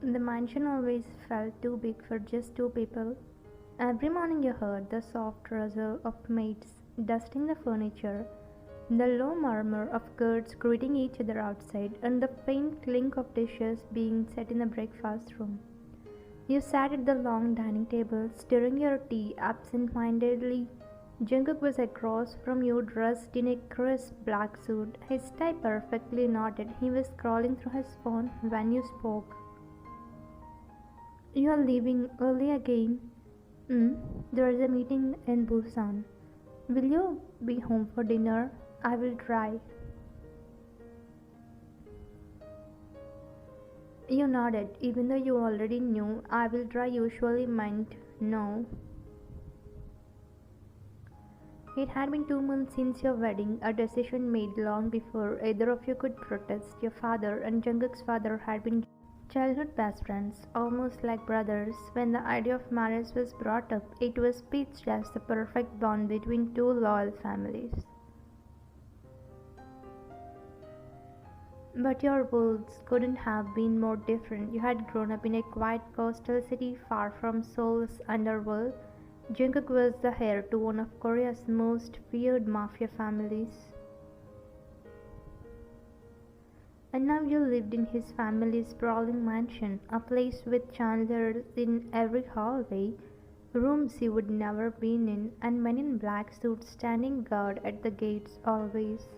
The mansion always felt too big for just two people. Every morning you heard the soft rustle of maids dusting the furniture, the low murmur of girls greeting each other outside, and the faint clink of dishes being set in the breakfast room. You sat at the long dining table, stirring your tea absent-mindedly. Jungkook was across from you, dressed in a crisp black suit, his tie perfectly knotted. He was scrolling through his phone when you spoke. You are leaving early again. There is a meeting in Busan. Will you be home for dinner? I will try. You nodded, even though you already knew I will try usually meant no. It had been 2 months since your wedding, a decision made long before either of you could protest. Your father and Jungkook's father had been childhood best friends, almost like brothers. When the idea of marriage was brought up, it was pitched as the perfect bond between two loyal families. But your worlds couldn't have been more different. You had grown up in a quiet coastal city far from Seoul's underworld. Jungkook was the heir to one of Korea's most feared mafia families. And now you lived in his family's sprawling mansion, a place with chandeliers in every hallway, rooms you would never been in, and men in black suits standing guard at the gates always.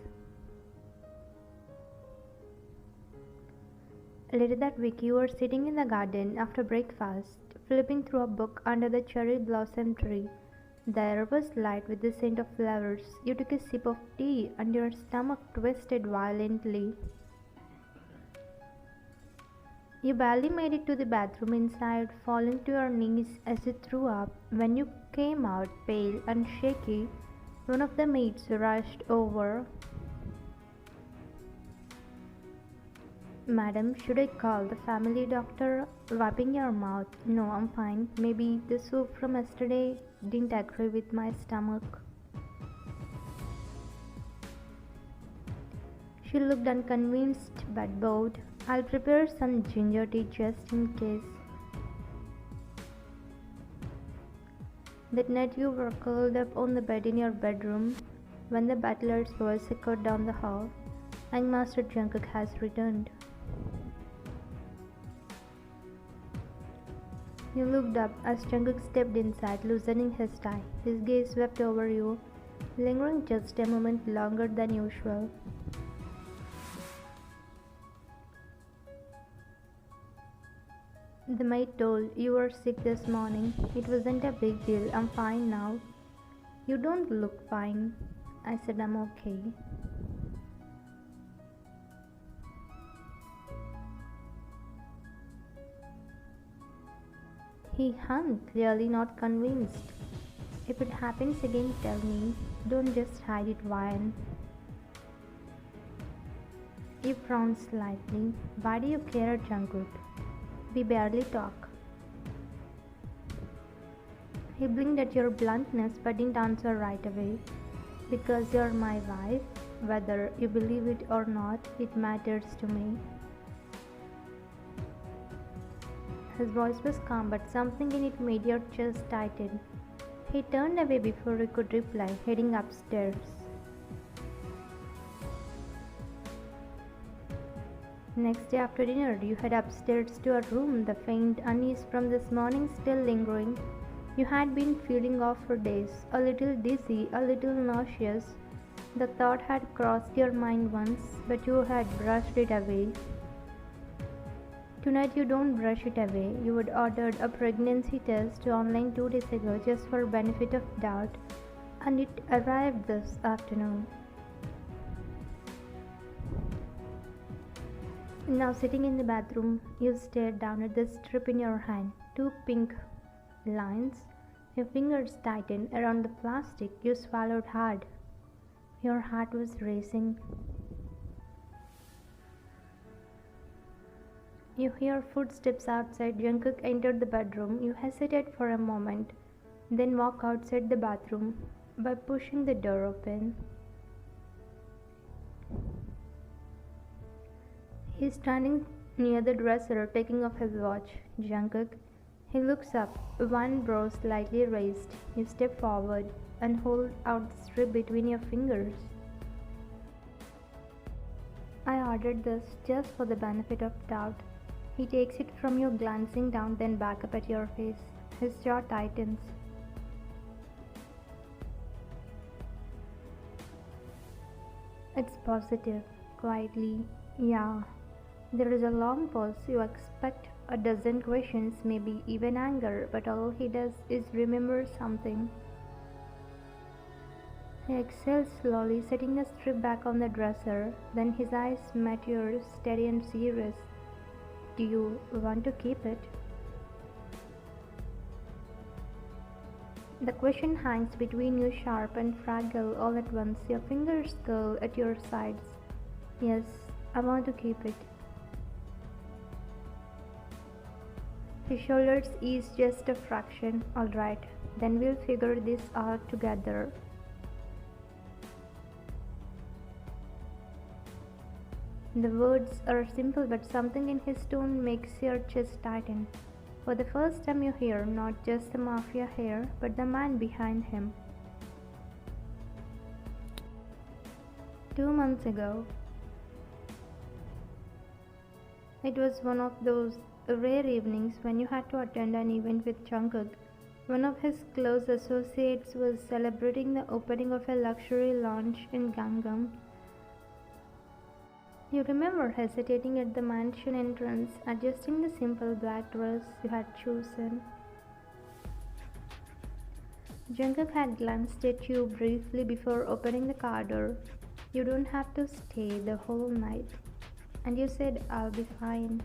Later that week, you were sitting in the garden after breakfast, flipping through a book under the cherry blossom tree. The air was light with the scent of flowers. You took a sip of tea, and your stomach twisted violently. You barely made it to the bathroom inside, falling to your knees as you threw up. When you came out, pale and shaky, one of the maids rushed over. Madam, should I call the family doctor? Wiping your mouth. No, I'm fine. Maybe the soup from yesterday didn't agree with my stomach. She looked unconvinced but bowed. I'll prepare some ginger tea just in case. That night you were curled up on the bed in your bedroom when the butler's voice echoed down the hall. Master Jungkook has returned. You looked up as Jungkook stepped inside, loosening his tie. His gaze swept over you, lingering just a moment longer than usual. The maid told you were sick this morning. It wasn't a big deal. I'm fine now. You don't look fine. I said I'm okay. He hung, clearly not convinced. If it happens again, tell me. Don't just hide it, Ryan. You frowned slightly. Why do you care, Jungkook? We barely talk. He blinked at your bluntness but didn't answer right away. Because you're my wife, whether you believe it or not, it matters to me. His voice was calm, but something in it made your chest tighten. He turned away before he could reply, heading upstairs. Next day after dinner, you head upstairs to a room, the faint unease from this morning still lingering. You had been feeling off for days, a little dizzy, a little nauseous. The thought had crossed your mind once, but you had brushed it away. Tonight you don't brush it away. You had ordered a pregnancy test online 2 days ago just for benefit of doubt, and it arrived this afternoon. Now sitting in the bathroom, you stared down at the strip in your hand. Two pink lines. Your fingers tightened around the plastic. You swallowed hard. Your heart was racing. You hear footsteps outside. Jungkook entered the bedroom. You hesitate for a moment, then walk outside the bathroom by pushing the door open. He's standing near the dresser, taking off his watch. Jungkook. He looks up, one brow slightly raised. You step forward and hold out the strip between your fingers. I ordered this just for the benefit of doubt. He takes it from you, glancing down, then back up at your face. His jaw tightens. It's positive, quietly. Yeah. There is a long pause. You expect a dozen questions, maybe even anger, but all he does is remember something. He exhales slowly, setting the strip back on the dresser. Then his eyes met yours, steady and serious. Do you want to keep it? The question hangs between you, sharp and fragile all at once. Your fingers curl at your sides. Yes, I want to keep it. His shoulders ease just a fraction. All right, then we'll figure this out together. The words are simple, but something in his tone makes your chest tighten. For the first time you hear not just the Mafia here, but the man behind him. 2 months ago. It was one of those rare evenings when you had to attend an event with Jungkook. One of his close associates was celebrating the opening of a luxury lounge in Gangnam. You remember hesitating at the mansion entrance, adjusting the simple black dress you had chosen. Jungkook had glanced at you briefly before opening the car door. You don't have to stay the whole night. And you said, I'll be fine.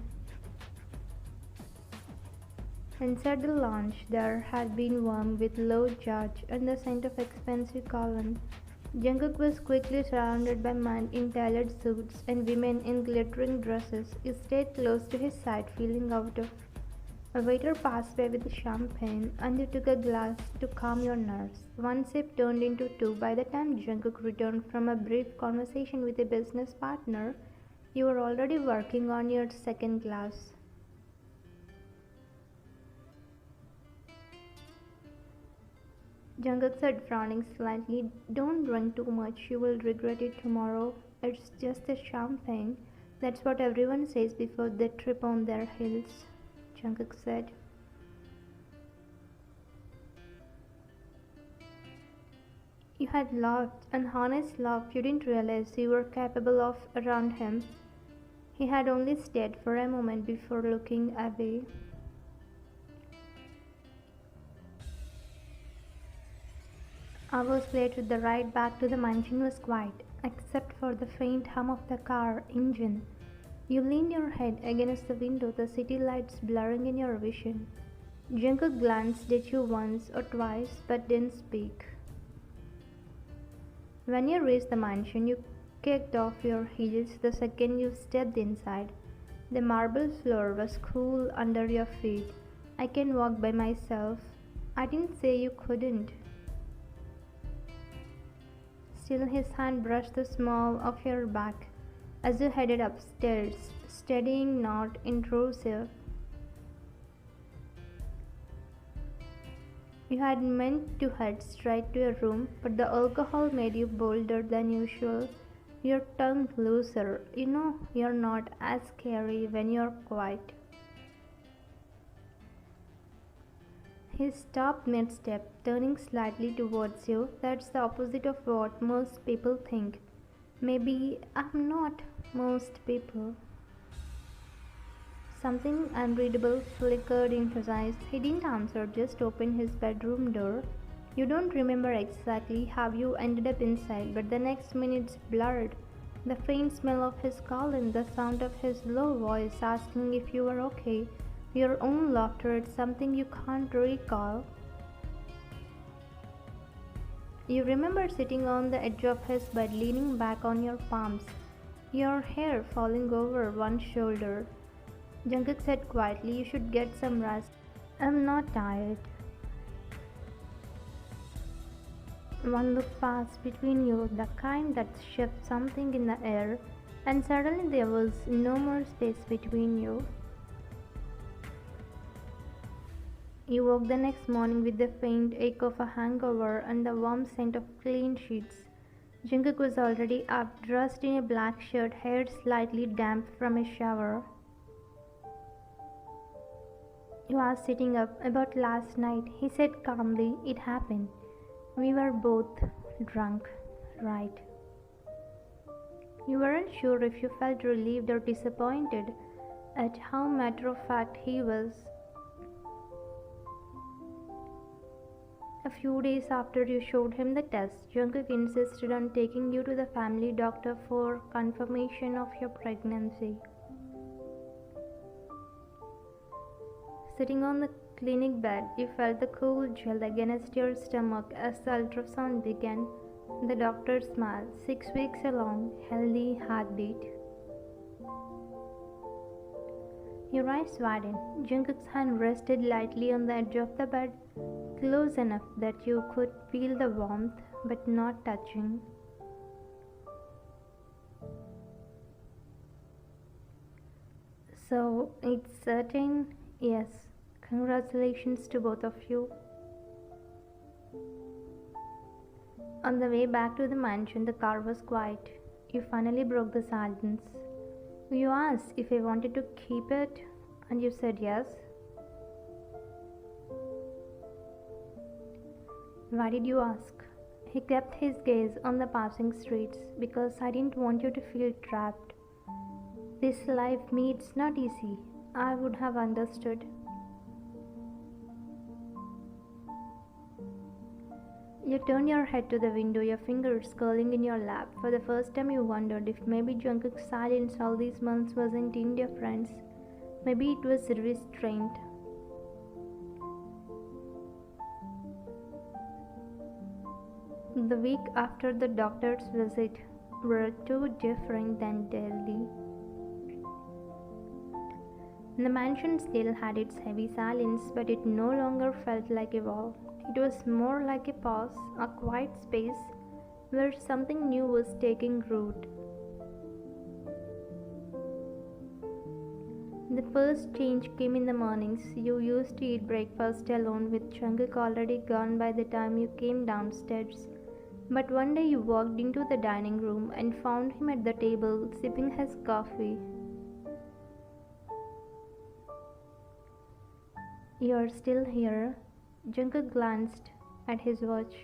Inside the lounge, there had been warm with low judge and the scent of expensive cologne. Jungkook was quickly surrounded by men in tailored suits and women in glittering dresses. You stayed close to his side, feeling out of. A waiter passed by with champagne, and you took a glass to calm your nerves. One sip turned into two. By the time Jungkook returned from a brief conversation with a business partner, you were already working on your second glass. Jungkook said, frowning slightly, don't drink too much, you will regret it tomorrow. It's just a champagne. That's what everyone says before they trip on their heels, Jungkook said. You had laughed, an honest laugh you didn't realize you were capable of around him. He had only stared for a moment before looking away. Hours later, the ride back to the mansion was quiet, except for the faint hum of the car engine. You leaned your head against the window, the city lights blurring in your vision. Jungkook glanced at you once or twice, but didn't speak. When you reached the mansion, you kicked off your heels the second you stepped inside. The marble floor was cool under your feet. I can walk by myself. I didn't say you couldn't. Still, his hand brushed the small of your back as you headed upstairs, steadying, not intrusive. You had meant to head straight to your room, but the alcohol made you bolder than usual, your tongue looser. You know you're not as scary when you're quiet. He stopped mid-step, turning slightly towards you. That's the opposite of what most people think. Maybe I'm not most people. Something unreadable flickered in his eyes. He didn't answer, just opened his bedroom door. You don't remember exactly how you ended up inside, but the next minute's blurred. The faint smell of his cologne, the sound of his low voice asking if you were okay. Your own laughter at something you can't recall. You remember sitting on the edge of his bed, leaning back on your palms, your hair falling over one shoulder. Jungkook said quietly, you should get some rest. I'm not tired. One look passed between you, the kind that shifts something in the air. and suddenly there was no more space between you. You woke the next morning with the faint ache of a hangover and the warm scent of clean sheets. Jungkook was already up, dressed in a black shirt, hair slightly damp from a shower. "You are sitting up about last night," he said calmly. "It happened. We were both drunk, right?" You weren't sure if you felt relieved or disappointed at how matter of fact he was. A few days after you showed him the test, Jungkook insisted on taking you to the family doctor for confirmation of your pregnancy. Sitting on the clinic bed, you felt the cool gel against your stomach as the ultrasound began. The doctor smiled. 6 weeks along, healthy heartbeat. Your eyes widened. Jungkook's hand rested lightly on the edge of the bed, close enough that you could feel the warmth, but not touching. "So, it's certain?" "Yes. Congratulations to both of you." On the way back to the mansion, the car was quiet. You finally broke the silence. You asked if I wanted to keep it, and you said yes. "Why did you ask?" He kept his gaze on the passing streets. "Because I didn't want you to feel trapped. This life meets not easy. I would have understood." You turned your head to the window, your fingers curling in your lap. For the first time you wondered if maybe Jungkook's silence all these months wasn't indifference. Maybe it was restraint. The week after the doctor's visit were too different than daily. The mansion still had its heavy silence, but it no longer felt like a wall. It was more like a pause, a quiet space where something new was taking root. The first change came in the mornings. You used to eat breakfast alone, with Jungkook already gone by the time you came downstairs. But one day you walked into the dining room and found him at the table, sipping his coffee. "You're still here?" Jungkook glanced at his watch.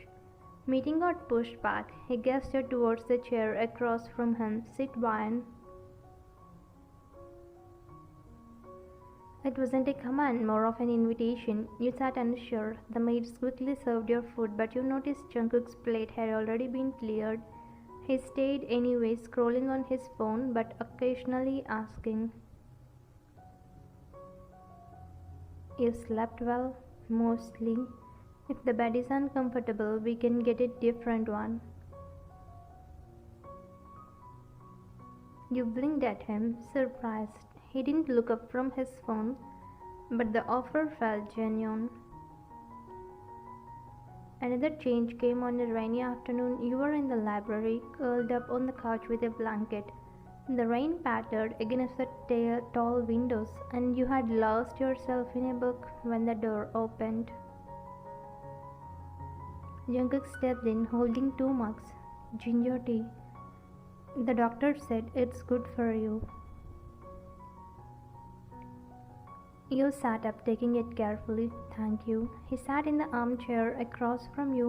Meeting got pushed back. He gestured towards the chair across from him. "Sit down." It wasn't a command, more of an invitation. You sat unsure. The maids quickly served your food, but you noticed Jungkook's plate had already been cleared. He stayed anyway, scrolling on his phone, but occasionally asking, "You slept well?" "Mostly. If the bed is uncomfortable, we can get a different one." You blinked at him, surprised. He didn't look up from his phone, but the offer felt genuine. Another change came on a rainy afternoon. You were in the library, curled up on the couch with a blanket. The rain pattered against the tall windows, and you had lost yourself in a book when the door opened. Jungkook stepped in, holding 2 mugs. "Ginger tea. The doctor said it's good for you." You sat up, taking it carefully. "Thank you." He sat in the armchair across from you,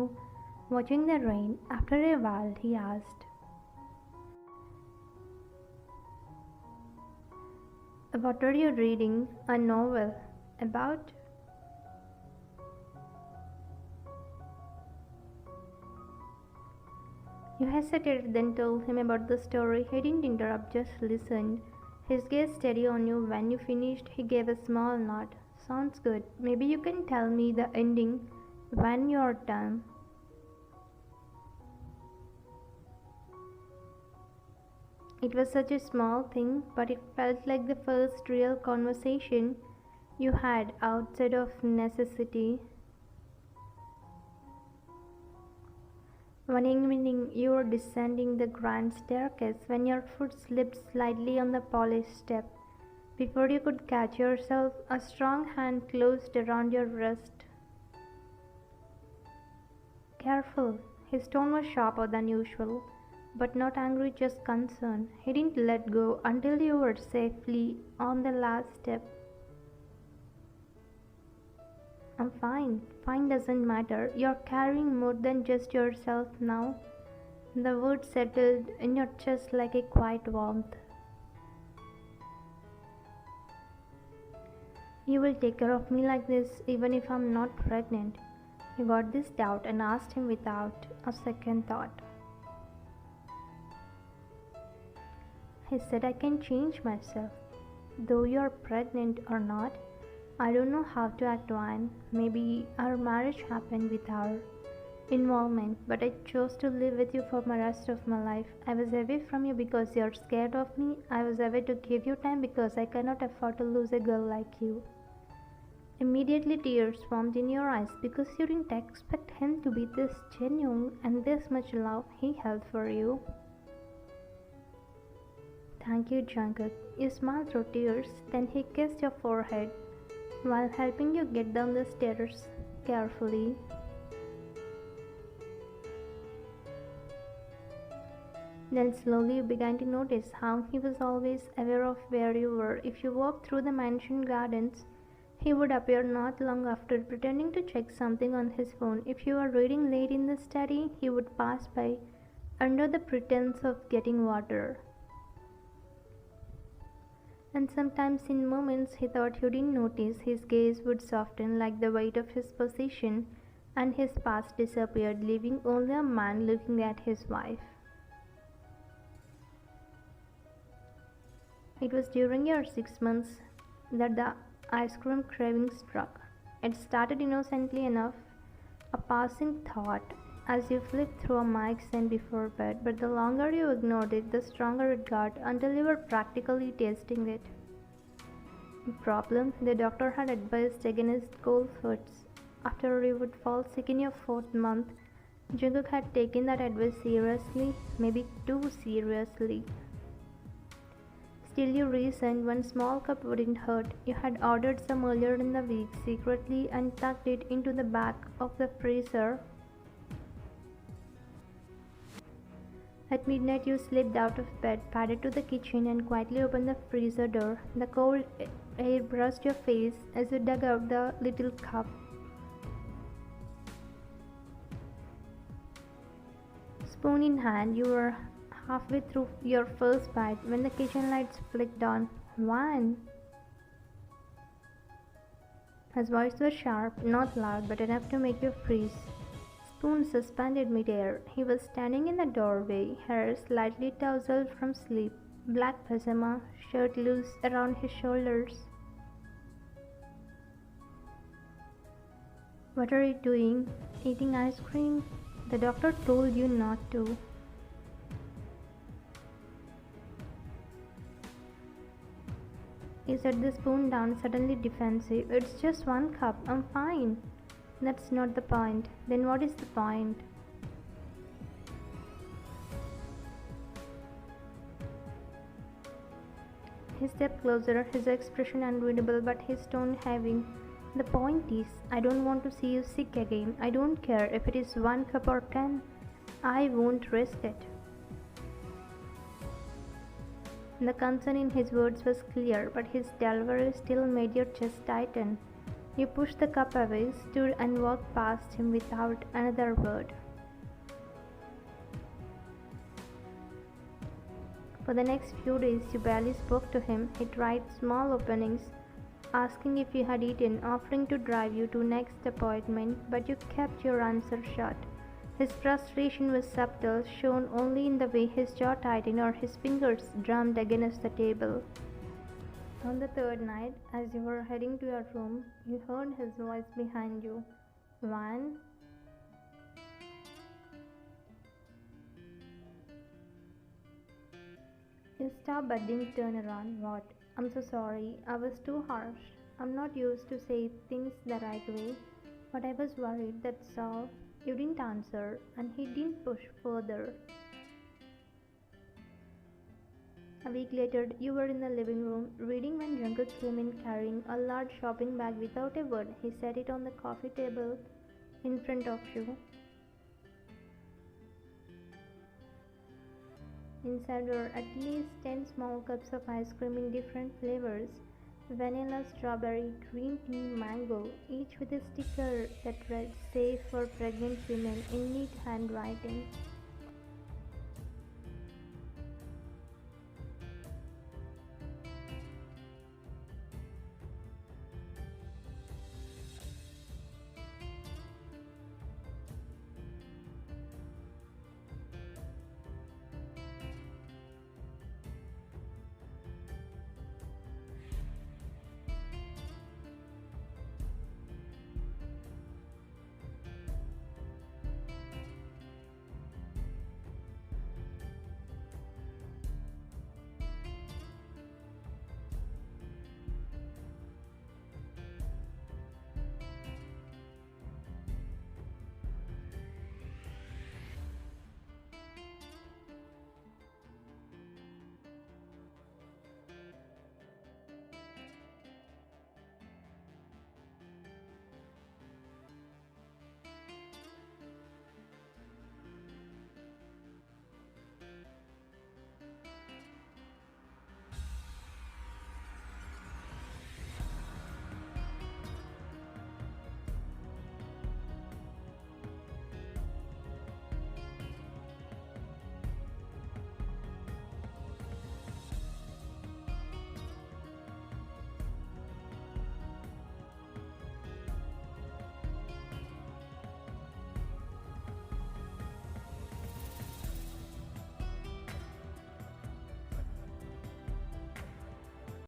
watching the rain. After a while, he asked, "What are you reading?" "A novel." "About?" You hesitated, then told him about the story. He didn't interrupt, just listened. His gaze steady on you. When you finished, he gave a small nod. "Sounds good. Maybe you can tell me the ending when you're done." It was such a small thing, but it felt like the first real conversation you had outside of necessity. One evening you were descending the grand staircase when your foot slipped slightly on the polished step. Before you could catch yourself, a strong hand closed around your wrist. Careful. His tone was sharper than usual, but not angry, just concerned. He didn't let go until you were safely on the last step. I'm fine. Fine doesn't matter. You're carrying more than just yourself now. The words settled in your chest like a quiet warmth. You will take care of me like this even if I'm not pregnant. He got this doubt and asked him without a second thought. He said, I can change myself. Though you're pregnant or not, I don't know how to act one. Maybe our marriage happened with our involvement, but I chose to live with you for the rest of my life. I was away from you because you're scared of me. I was away to give you time because I cannot afford to lose a girl like you. Immediately tears formed in your eyes because you didn't expect him to be this genuine and this much love he held for you. Thank you, Jungkook. You smiled through tears, then he kissed your forehead while helping you get down the stairs carefully. Then slowly you began to notice how he was always aware of where you were. If you walked through the mansion gardens, he would appear not long after pretending to check something on his phone. If you were reading late in the study, he would pass by under the pretense of getting water. And sometimes in moments he thought you didn't notice, his gaze would soften like the weight of his position, and his past disappeared, leaving only a man looking at his wife. It was during your 6 months that the ice cream craving struck. It started innocently enough, a passing thought as you flipped through a magazine before bed, but the longer you ignored it, the stronger it got until you were practically tasting it. The problem, the doctor had advised against cold foods. After you would fall sick in your 4th month, Jungkook had taken that advice seriously, maybe too seriously. Still you reasoned one small cup wouldn't hurt. You had ordered some earlier in the week secretly and tucked it into the back of the freezer. At midnight you slipped out of bed, padded to the kitchen and quietly opened the freezer door. The cold air brushed your face as you dug out the little cup. Spoon in hand, you were halfway through your first bite when the kitchen lights flicked on. Juan! His voice was sharp, not loud, but enough to make you freeze. Spoon suspended midair. He was standing in the doorway, hair slightly tousled from sleep, black pajama, shirt loose around his shoulders. What are you doing? Eating ice cream? The doctor told you not to. He set the spoon down, suddenly defensive. It's just one cup. I'm fine. That's not the point. Then what is the point? He stepped closer, his expression unreadable but his tone heavy. The point is, I don't want to see you sick again. I don't care if it is 1 cup or 10. I won't risk it. The concern in his words was clear, but his delivery still made your chest tighten. You pushed the cup away, stood and walked past him without another word. For the next few days you barely spoke to him. He tried small openings, asking if you had eaten, offering to drive you to next appointment, but you kept your answer shut. His frustration was subtle, shown only in the way his jaw tightened or his fingers drummed against the table. On the 3rd night, as you were heading to your room, you heard his voice behind you. Juan? You stopped but didn't turn around. What? I'm so sorry. I was too harsh. I'm not used to say things the right way, but I was worried, that's all. You didn't answer, and he didn't push further. A week later, you were in the living room, reading when Jungkook came in carrying a large shopping bag without a word. He set it on the coffee table in front of you. Inside were at least 10 small cups of ice cream in different flavors: vanilla, strawberry, green tea, mango, each with a sticker that read "Safe for pregnant women" in neat handwriting.